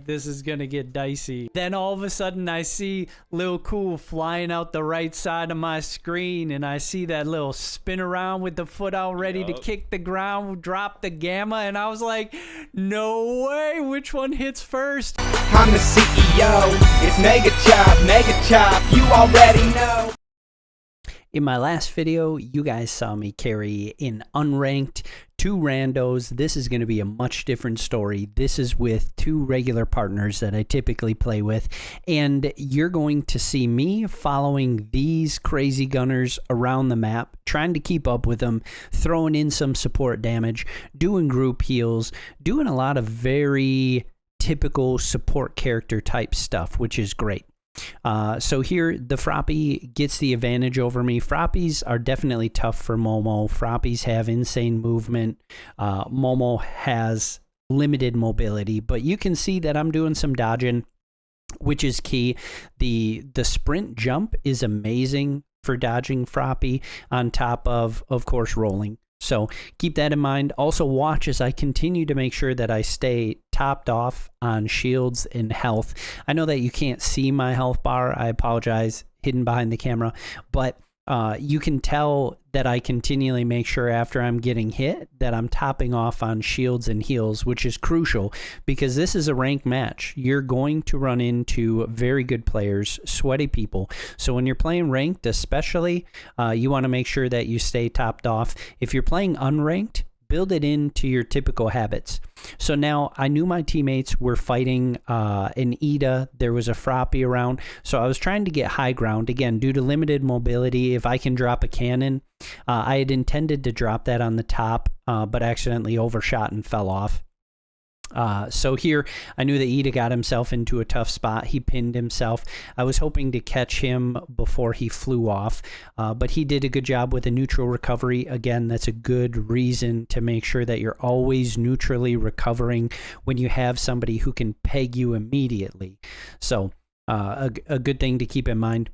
this is gonna get dicey. Then all of a sudden I see Lil Cool flying out the right side of my screen, and I see that little spin around with the foot out ready to kick the ground, drop the gamma, and I was like, no way, which one hits first? I'm the CEO, it's Mega Chop, you already know. In my last video, you guys saw me carry in unranked 2 randos. This is going to be a much different story. This is with 2 regular partners that I typically play with, and you're going to see me following these crazy gunners around the map, trying to keep up with them, throwing in some support damage, doing group heals, doing a lot of very typical support character type stuff, which is great. So here, the Froppy gets the advantage over me. Froppies are definitely tough for Momo. Froppies have insane movement. Momo has limited mobility, but you can see that I'm doing some dodging, which is key. The sprint jump is amazing for dodging Froppy, on top of course, rolling. So keep that in mind. Also watch as I continue to make sure that I stay topped off on shields and health. I know that you can't see my health bar. I apologize, hidden behind the camera, but you can tell that I continually make sure after I'm getting hit that I'm topping off on shields and heals, which is crucial because this is a ranked match. You're going to run into very good players, sweaty people. So when you're playing ranked especially, you want to make sure that you stay topped off. If you're playing unranked, build it into your typical habits. So now I knew my teammates were fighting an Ida. There was a Froppy around. So I was trying to get high ground. Again, due to limited mobility, if I can drop a cannon, I had intended to drop that on the top, but accidentally overshot and fell off. So here, I knew that Ida got himself into a tough spot. He pinned himself. I was hoping to catch him before he flew off, but he did a good job with a neutral recovery. Again, that's a good reason to make sure that you're always neutrally recovering when you have somebody who can peg you immediately. So a good thing to keep in mind.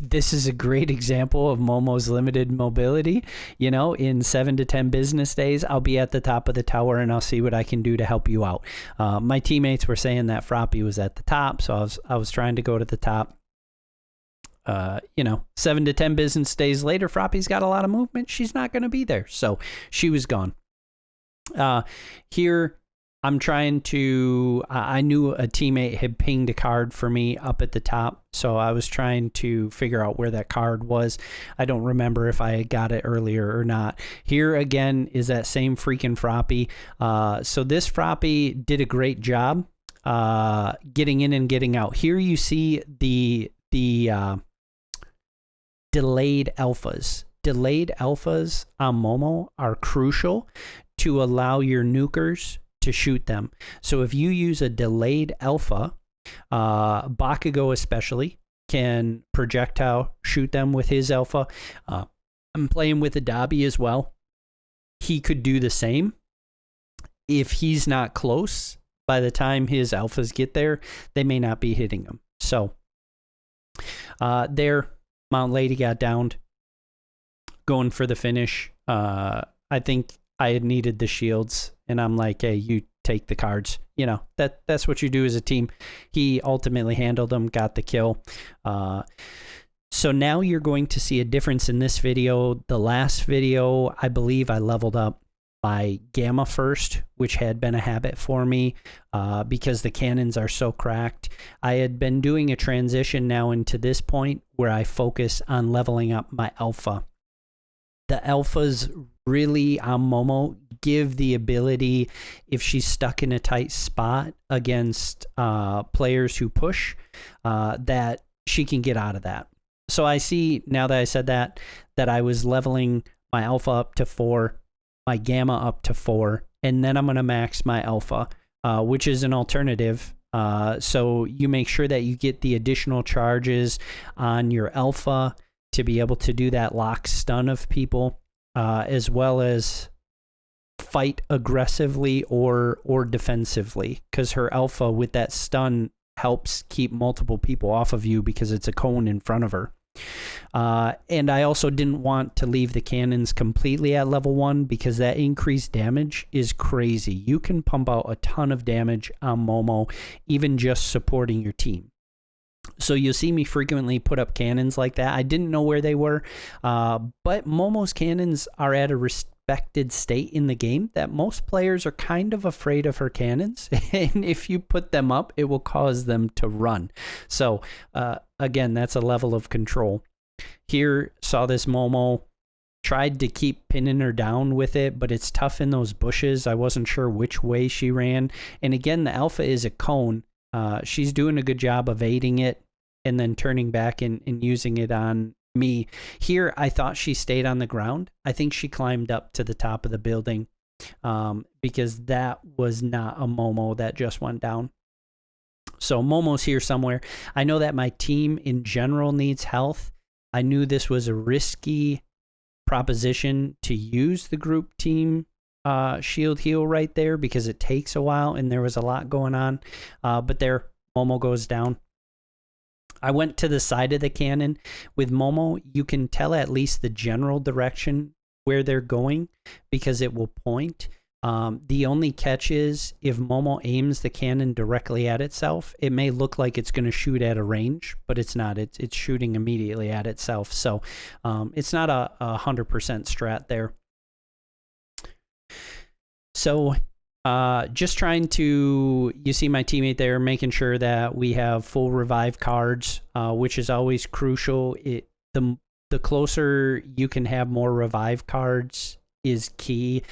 This is a great example of Momo's limited mobility. You know, in 7 to 10 business days, I'll be at the top of the tower and I'll see what I can do to help you out. My teammates were saying that Froppy was at the top, so I was trying to go to the top. You know, 7 to 10 business days later, Froppy's got a lot of movement. She's not going to be there, so she was gone. Here, I'm trying to, I knew a teammate had pinged a card for me up at the top, so I was trying to figure out where that card was. I don't remember if I got it earlier or not. Here again is that same freaking Froppy. So this Froppy did a great job getting in and getting out. Here you see the delayed alphas. Delayed alphas on Momo are crucial to allow your nukers to shoot them. So if you use a delayed alpha, Bakugo especially can projectile shoot them with his alpha. I'm playing with a Dabi as well. He could do the same. If he's not close, by the time his alphas get there, they may not be hitting him. So there, Mount Lady got downed, going for the finish. I think I had needed the shields, and I'm like, hey, you take the cards. You know, that's what you do as a team. He ultimately handled them, got the kill. So now you're going to see a difference in this video. The last video, I believe I leveled up my Gamma first, which had been a habit for me because the cannons are so cracked. I had been doing a transition now into this point where I focus on leveling up my Alpha. The Alphas really on Momo give the ability, if she's stuck in a tight spot against players who push, that she can get out of that. So I see, now that I said that I was leveling my Alpha up to 4, my Gamma up to 4, and then I'm going to max my Alpha, which is an alternative. So you make sure that you get the additional charges on your Alpha to be able to do that lock stun of people, as well as fight aggressively or defensively, because her Alpha with that stun helps keep multiple people off of you because it's a cone in front of her. And I also didn't want to leave the cannons completely at level 1 because that increased damage is crazy. You can pump out a ton of damage on Momo, even just supporting your team. So you'll see me frequently put up cannons like that. I didn't know where they were, but Momo's cannons are at a respected state in the game that most players are kind of afraid of her cannons. And if you put them up, it will cause them to run. So again, that's a level of control. Here, saw this Momo, tried to keep pinning her down with it, but it's tough in those bushes. I wasn't sure which way she ran. And again, the alpha is a cone. She's doing a good job of evading it and then turning back and using it on me. Here, I thought she stayed on the ground. I think she climbed up to the top of the building because that was not a Momo that just went down. So Momo's here somewhere. I know that my team in general needs health. I knew this was a risky proposition to use the group team shield heal right there because it takes a while and there was a lot going on. But there, Momo goes down. I went to the side of the cannon. With Momo, you can tell at least the general direction where they're going because it will point. The only catch is if Momo aims the cannon directly at itself, it may look like it's going to shoot at a range, but it's not. It's shooting immediately at itself. So it's not a 100% strat there. So just trying to, you see my teammate there, making sure that we have full revive cards, which is always crucial. The closer you can have more revive cards is key.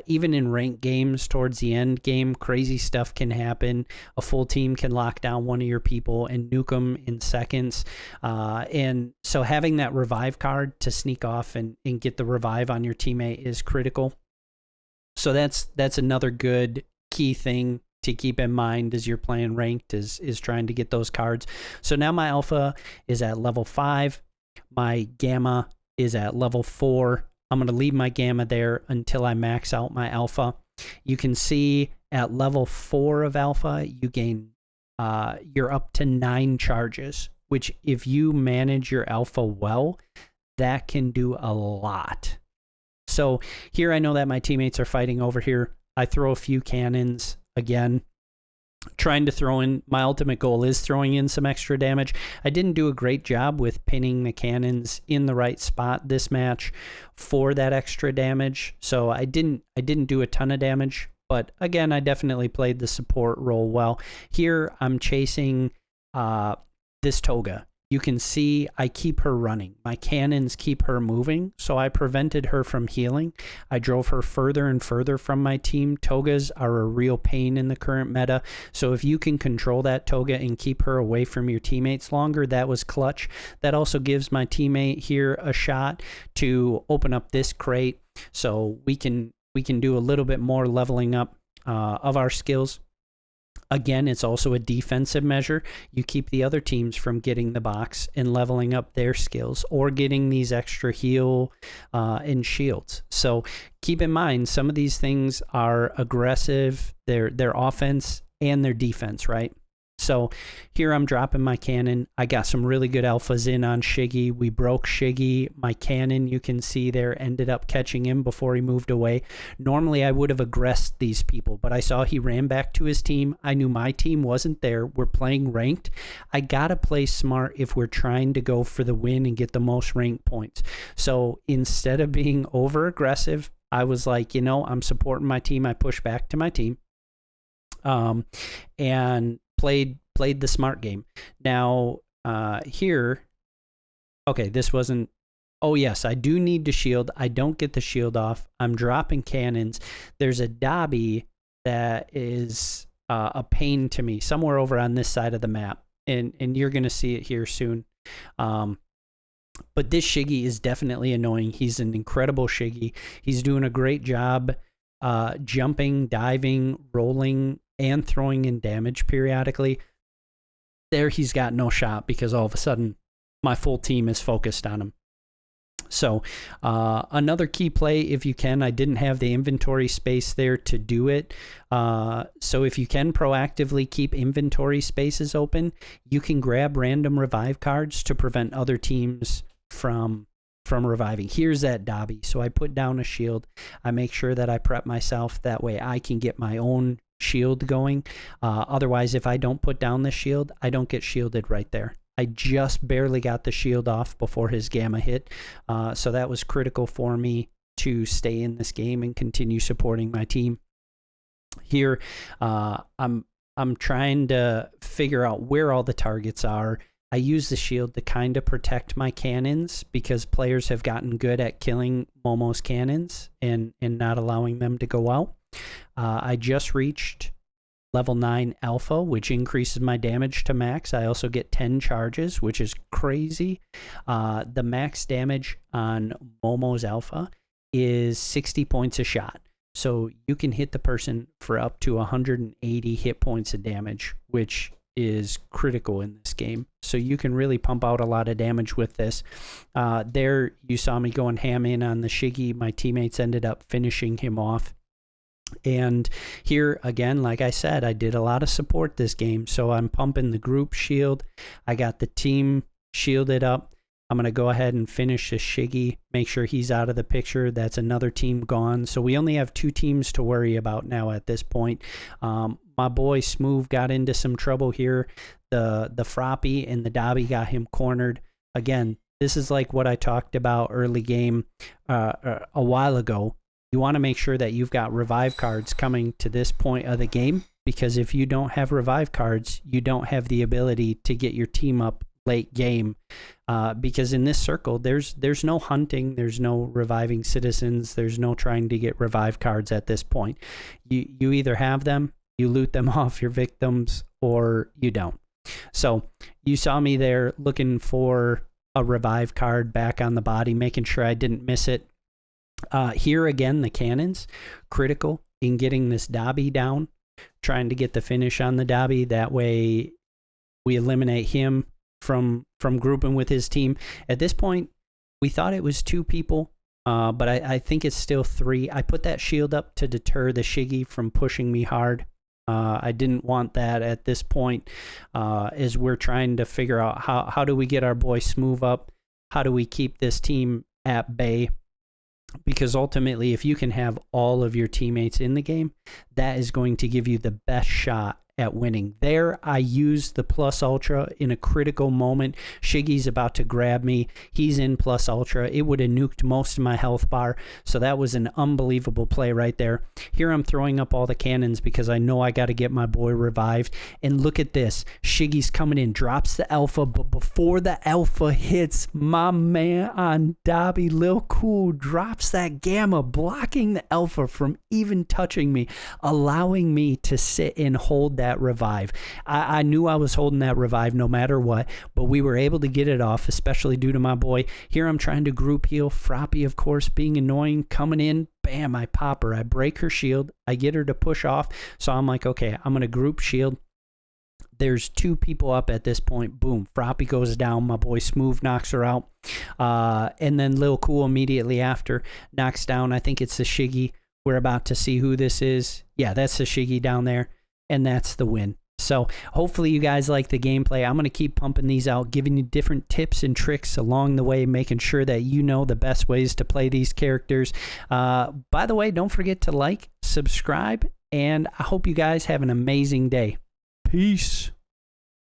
Even in ranked games towards the end game, crazy stuff can happen. A full team can lock down one of your people and nuke them in seconds. And so having that revive card to sneak off and get the revive on your teammate is critical. So that's another good key thing to keep in mind as you're playing ranked is trying to get those cards. So now my alpha is at level 5. My gamma is at level 4. I'm going to leave my gamma there until I max out my alpha. You can see at level 4 of alpha, you gain, you're up to 9 charges, which if you manage your alpha well, that can do a lot. So here I know that my teammates are fighting over here. I throw a few cannons again, trying to throw in, my ultimate goal is throwing in some extra damage. I didn't do a great job with pinning the cannons in the right spot this match for that extra damage. So I didn't do a ton of damage, but again, I definitely played the support role well. Here I'm chasing this Toga. You can see I keep her running. My cannons keep her moving, so I prevented her from healing. I drove her further and further from my team. Togas are a real pain in the current meta, so if you can control that Toga and keep her away from your teammates longer, that was clutch. That also gives my teammate here a shot to open up this crate, so we can do a little bit more leveling up of our skills. Again, it's also a defensive measure. You keep the other teams from getting the box and leveling up their skills or getting these extra heal and shields. So keep in mind, some of these things are aggressive, their offense and their defense, right? So here I'm dropping my cannon. I got some really good alphas in on Shiggy. We broke Shiggy. My cannon, you can see there, ended up catching him before he moved away. Normally I would have aggressed these people, but I saw he ran back to his team. I knew my team wasn't there. We're playing ranked. I gotta play smart if we're trying to go for the win and get the most ranked points. So instead of being over aggressive, I was like, you know, I'm supporting my team. I pushed back to my team. And played the smart game. Now here, okay, this wasn't, oh yes, I do need to shield. I don't get the shield off. I'm dropping cannons. There's a Dobby that is a pain to me somewhere over on this side of the map, and you're gonna see it here soon. But this Shiggy is definitely annoying. He's an incredible Shiggy. He's doing a great job jumping, diving, rolling, and throwing in damage periodically. There he's got no shot because all of a sudden my full team is focused on him. So another key play, if you can, I didn't have the inventory space there to do it. So if you can proactively keep inventory spaces open, you can grab random revive cards to prevent other teams from reviving. Here's that Dobby. So I put down a shield. I make sure that I prep myself. That way I can get my own shield going. Otherwise, if I don't put down the shield, I don't get shielded right there. I just barely got the shield off before his gamma hit. So that was critical for me to stay in this game and continue supporting my team. Here, I'm trying to figure out where all the targets are. I use the shield to kind of protect my cannons because players have gotten good at killing Momo's cannons and not allowing them to go out. I just reached level 9 alpha, which increases my damage to max. I also get 10 charges, which is crazy. The max damage on Momo's alpha is 60 points a shot. So you can hit the person for up to 180 hit points of damage, which is critical in this game. So you can really pump out a lot of damage with this. There you saw me going ham in on the Shiggy. My teammates ended up finishing him off. And here again, like I said, I did a lot of support this game. So I'm pumping the group shield. I got the team shielded up. I'm going to go ahead and finish the Shiggy, make sure he's out of the picture. That's another team gone. So we only have 2 teams to worry about now at this point. My boy Smooth got into some trouble here. The Froppy and the Dobby got him cornered. Again, this is like what I talked about early game a while ago. You want to make sure that you've got revive cards coming to this point of the game, because if you don't have revive cards, you don't have the ability to get your team up late game. Because in this circle, there's no hunting, there's no reviving citizens, there's no trying to get revive cards at this point. You either have them, you loot them off your victims, or you don't. So you saw me there looking for a revive card back on the body, making sure I didn't miss it. Here again, the cannons, critical in getting this Dobby down, trying to get the finish on the Dobby. That way we eliminate him from grouping with his team. At this point, we thought it was 2 people, but I think it's still 3. I put that shield up to deter the Shiggy from pushing me hard. I didn't want that at this point, as we're trying to figure out how do we get our boy Smooth up? How do we keep this team at bay? Because ultimately, if you can have all of your teammates in the game, that is going to give you the best shot at winning. There, I used the plus ultra in a critical moment. Shiggy's about to grab me. He's in plus ultra. It would have nuked most of my health bar. So that was an unbelievable play right there. Here I'm throwing up all the cannons because I know I got to get my boy revived. And look at this. Shiggy's coming in, drops the alpha, but before the alpha hits, my man on Dobby, Lil Cool, drops that gamma, blocking the alpha from even touching me, allowing me to sit and hold that revive. I knew I was holding that revive no matter what, but we were able to get it off, especially due to my boy. Here I'm trying to group heal. Froppy, of course, being annoying, coming in. Bam, I pop her. I break her shield. I get her to push off. So I'm like, okay, I'm going to group shield. There's 2 people up at this point. Boom. Froppy goes down. My boy Smooth knocks her out. And then Lil Cool immediately after knocks down, I think it's the Shiggy. We're about to see who this is. Yeah, that's the Shiggy down there. And that's the win. So hopefully you guys like the gameplay. I'm going to keep pumping these out, giving you different tips and tricks along the way, making sure that you know the best ways to play these characters. By the way, don't forget to like, subscribe, and I hope you guys have an amazing day. Peace.